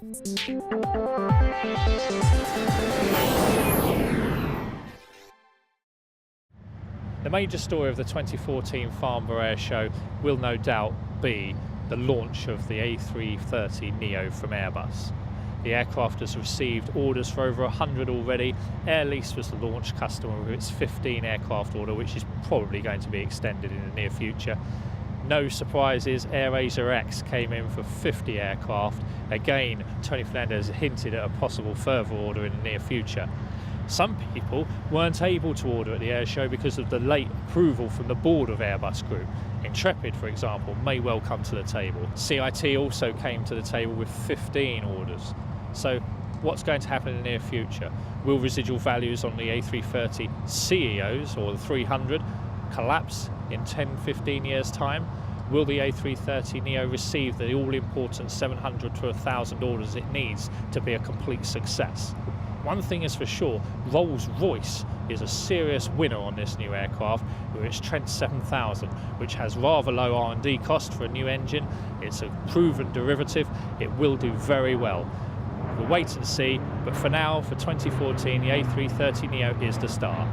The major story of the 2014 Farnborough Airshow will no doubt be the launch of the A330neo from Airbus. The aircraft has received orders for over 100 already. Air Lease was the launch customer with its 15 aircraft order, which is probably going to be extended in the near future. No surprises, AirAsia X came in for 50 aircraft. Again, Tony Fernandez hinted at a possible further order in the near future. Some people weren't able to order at the airshow because of the late approval from the board of Airbus Group. Intrepid, for example, may well come to the table. CIT also came to the table with 15 orders. So what's going to happen in the near future? Will residual values on the A330 CEOs or the 300 collapse in 10-15 years' time? Will the A330neo receive the all-important 700 to 1,000 orders it needs to be a complete success? One thing is for sure, Rolls-Royce is a serious winner on this new aircraft with its Trent 7000, which has rather low R&D cost for a new engine. It's a proven derivative. It will do very well. We'll wait and see, but for now, for 2014, the A330neo is the star.